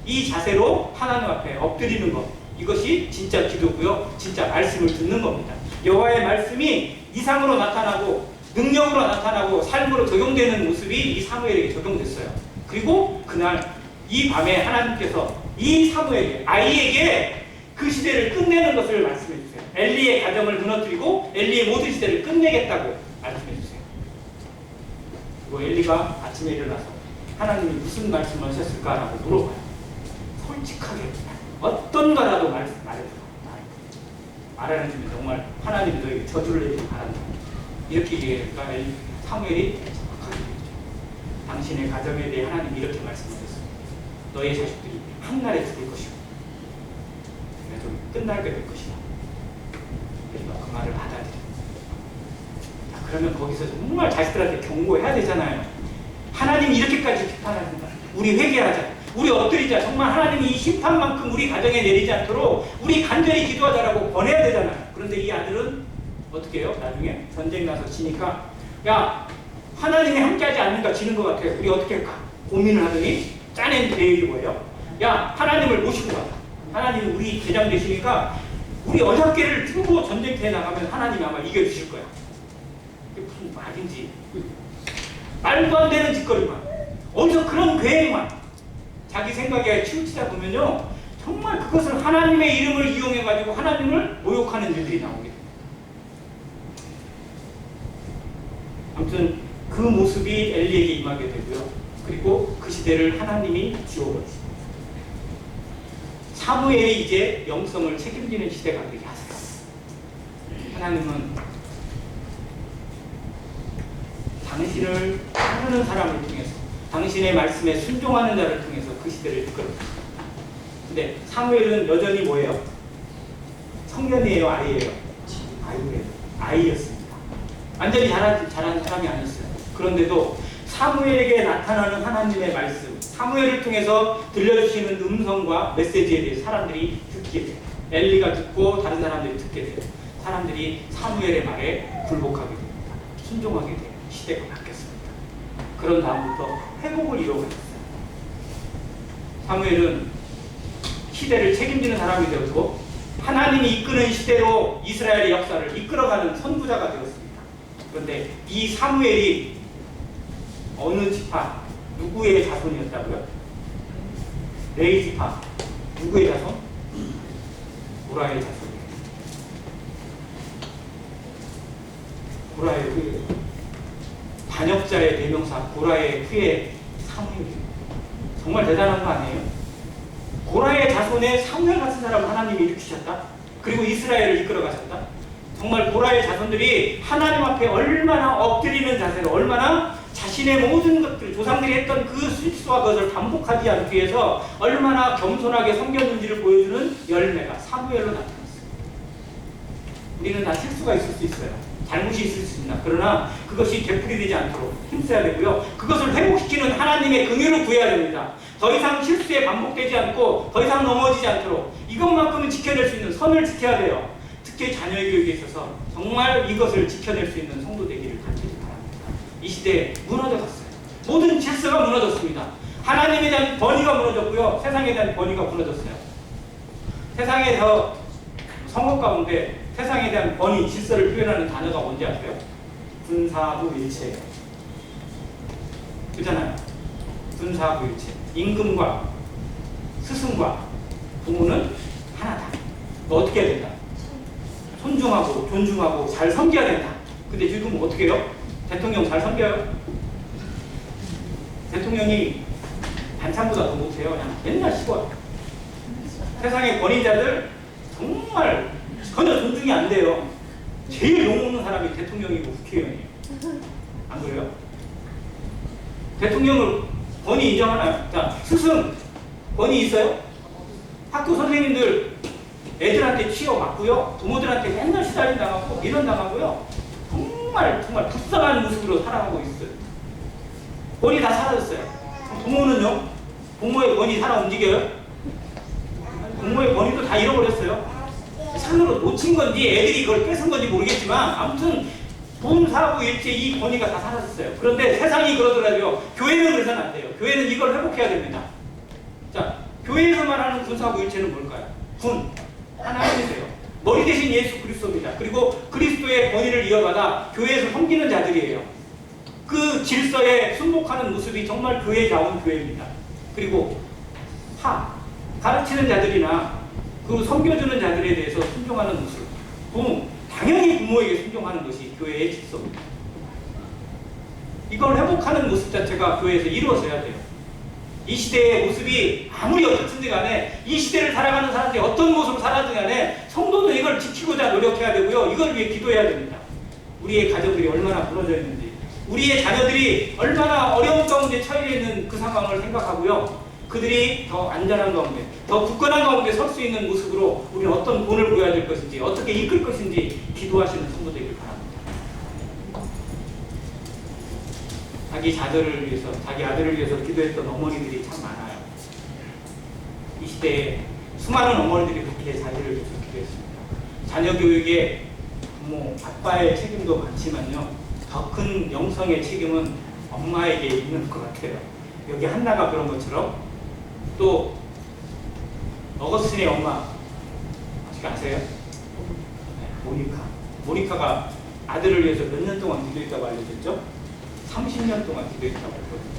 이 자세로 하나님 앞에 엎드리는 것, 이것이 진짜 기도고요. 진짜 말씀을 듣는 겁니다. 여호와의 말씀이 이상으로 나타나고 능력으로 나타나고 삶으로 적용되는 모습이 이 사무엘에게 적용됐어요. 그리고 그날 이 밤에 하나님께서 이 사무엘에게, 아이에게 그 시대를 끝내는 것을 말씀해 주세요. 엘리의 가정을 무너뜨리고 엘리의 모든 시대를 끝내겠다고 말씀해 주세요. 그리고 엘리가 아침에 일어나서 하나님이 무슨 말씀을 하셨을까라고 물어봐요. 솔직하게 어떤 거라도 말해줘. 말하는 중에 정말 하나님이 너에게 저주를 내리기 바란다. 이렇게 얘기하니까 사무엘이 정확하게 얘기했죠. 당신의 가정에 대해 하나님이 이렇게 말씀하셨어요. 너의 자식들이 한날에 죽을 것이고 그래도 끝날게 될 것이다. 그래서 그 말을 받아들여. 그러면 거기서 정말 자식들한테 경고해야 되잖아요. 하나님이 이렇게까지 비판하신다. 우리 회개하자. 우리 엎드리자. 정말 하나님이 이 심판만큼 우리 가정에 내리지 않도록 우리 간절히 기도하자라고 권해야 되잖아요. 그런데 이 아들은 어떻게 해요? 나중에 전쟁 나서 지니까 야 하나님이 함께하지 않는가 지는 것 같아요. 우리 어떻게 할까? 고민을 하더니 짜낸 계획이 뭐예요? 야 하나님을 모시고 가자. 하나님이 우리 대장 되시니까 우리 어렵게를 들고 전쟁터에 나가면 하나님이 아마 이겨주실 거야. 이게 무슨 말인지 말도 안 되는 짓거리만 어디서 그런 계획만 자기 생각에 치우치다 보면요 정말 그것을 하나님의 이름을 이용해 가지고 하나님을 모욕하는 일들이 나오게 됩니다. 아무튼 그 모습이 엘리에게 임하게 되고요. 그리고 그 시대를 하나님이 지워버리십니다. 사무엘이 이제 영성을 책임지는 시대가 되게 하세요. 하나님은 당신을 따르는 사람을 통해서 당신의 말씀에 순종하는 자를 통해서 그 시대를 이끌었습니다. 근데 사무엘은 여전히 뭐예요? 청년이에요? 아이예요? 아이예요. 아이였습니다. 완전히 잘한 사람이 아니었어요. 그런데도 사무엘에게 나타나는 하나님의 말씀, 사무엘을 통해서 들려주시는 음성과 메시지에 대해 사람들이 듣게 돼요. 엘리가 듣고 다른 사람들이 듣게 돼요. 사람들이 사무엘의 말에 굴복하게 됩니다. 순종하게 돼요. 시대가 바뀌었습니다. 그런 다음부터 회복을 이루어갔어요. 사무엘은 시대를 책임지는 사람이 되었고 하나님이 이끄는 시대로 이스라엘의 역사를 이끌어가는 선구자가 되었습니다. 그런데 이 사무엘이 어느 지파, 누구의 자손이었다고요? 레위 지파, 누구의 자손? 고라의 자손이에요. 고라의 후예, 반역자의 대명사 고라의 후예 사무엘이에요. 정말 대단한 거 아니에요? 고라의 자손에 사무엘 같은 사람을 하나님이 일으키셨다. 그리고 이스라엘을 이끌어 가셨다. 정말 고라의 자손들이 하나님 앞에 얼마나 엎드리는 자세로 얼마나 자신의 모든 것들 조상들이 했던 그 실수와 그것을 반복하지 않기 위해서 얼마나 겸손하게 섬겼는지를 보여주는 열매가 사무엘로 나타났어요. 우리는 다 실수가 있을 수 있어요. 잘못이 있을 수 있습니다. 그러나 그것이 되풀이되지 않도록 힘써야 되고요. 그것을 회복시키는 하나님의 긍휼을 구해야 됩니다. 더 이상 실수에 반복되지 않고 더 이상 넘어지지 않도록 이것만큼은 지켜낼 수 있는 선을 지켜야 돼요. 특히 자녀의 교육에 있어서 정말 이것을 지켜낼 수 있는 성도 되기를 간절히 바랍니다. 이 시대에 무너져갔어요. 모든 질서가 무너졌습니다. 하나님에 대한 번위가 무너졌고요. 세상에 대한 번위가 무너졌어요. 세상에서 성업 가운데 세상에 대한 번위, 질서를 표현하는 단어가 뭔지 아세요? 분사부일체예요. 그렇잖아요. 분사부일체. 임금과 스승과 부모는 하나다. 너 어떻게 해야 된다? 존중하고 존중하고 잘 섬겨야 된다. 근데 지금 어떻게 해요? 대통령 잘 섬겨요? 대통령이 반찬보다 더 못해요. 그냥 맨날 씹어요. 세상의 권위자들 정말 전혀 존중이 안 돼요. 제일 욕먹는 사람이 대통령이고 국회의원이에요. 안 그래요? 대통령을 권위 인정하나요? 자, 스승 권위 있어요? 학교 선생님들 애들한테 치여 맞고요. 부모들한테 맨날 시달림 당하고 미련 당하고요. 정말 불쌍한 모습으로 살아가고 있어요. 권위 다 사라졌어요. 부모는요? 부모의 권위 살아 움직여요? 부모의 권위도 다 잃어버렸어요. 산으로 놓친 건지 애들이 그걸 뺏은 건지 모르겠지만 아무튼 분사부일체 이 권위가 다 사라졌어요. 그런데 세상이 그러더라도요. 교회는 그래서는 안 돼요. 교회는 이걸 회복해야 됩니다. 자, 교회에서 말하는 분사부일체는 뭘까요? 분, 하나님이세요. 머리 대신 예수 그리스도입니다. 그리고 그리스도의 권위를 이어받아 교회에서 섬기는 자들이에요. 그 질서에 순복하는 모습이 정말 교회다운 교회입니다. 그리고 가르치는 자들이나 그 섬겨주는 자들에 대해서 순종하는 모습. 당연히 부모에게 순종하는 것이 교회의 질서입니다. 이걸 회복하는 모습 자체가 교회에서 이루어져야 돼요. 이 시대의 모습이 아무리 어떻든지 간에 이 시대를 살아가는 사람들이 어떤 모습으로 살아든 간에 성도도 이걸 지키고자 노력해야 되고요. 이걸 위해 기도해야 됩니다. 우리의 가족들이 얼마나 무너져 있는지, 우리의 자녀들이 얼마나 어려운 가운데 처해 있는 그 상황을 생각하고요. 그들이 더 안전한 가운데, 더 굳건한 가운데 설 수 있는 모습으로 우리는 어떤 본을 보여야 될 것인지, 어떻게 이끌 것인지 기도하시는 성도 되길 바랍니다. 자기 자녀를 위해서, 자기 아들을 위해서 기도했던 어머니들이 참 많아요. 이 시대에 수많은 어머니들이 그렇게 자녀를 위해서 기도했습니다. 자녀 교육에 부모, 아빠의 책임도 많지만요, 더 큰 영성의 책임은 엄마에게 있는 것 같아요. 여기 한나가 그런 것처럼, 또 어거스틴의 엄마 혹시 아세요? 네, 모니카가 아들을 위해서 몇 년 동안 기도했다고 알려졌죠? 30년 동안 기도했다고 했거든요.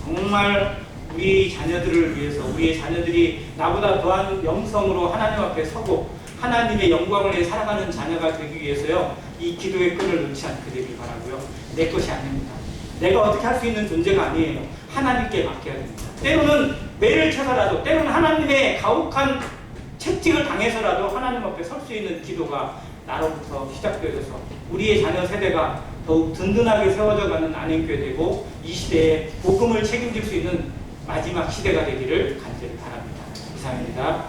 정말 우리 자녀들을 위해서, 우리의 자녀들이 나보다 더한 영성으로 하나님 앞에 서고 하나님의 영광을 위해 살아가는 자녀가 되기 위해서요, 이 기도의 끈을 놓지 않게 되길 바라고요. 내 것이 아닙니다. 내가 어떻게 할 수 있는 존재가 아니에요. 하나님께 맡겨야 됩니다. 때로는 매를 쳐서라도, 때로는 하나님의 가혹한 채찍을 당해서라도 하나님 앞에 설 수 있는 기도가 나로부터 시작되어서 우리의 자녀 세대가 더욱 든든하게 세워져가는 안행교회 되고 이 시대에 복음을 책임질 수 있는 마지막 시대가 되기를 간절히 바랍니다. 이상입니다.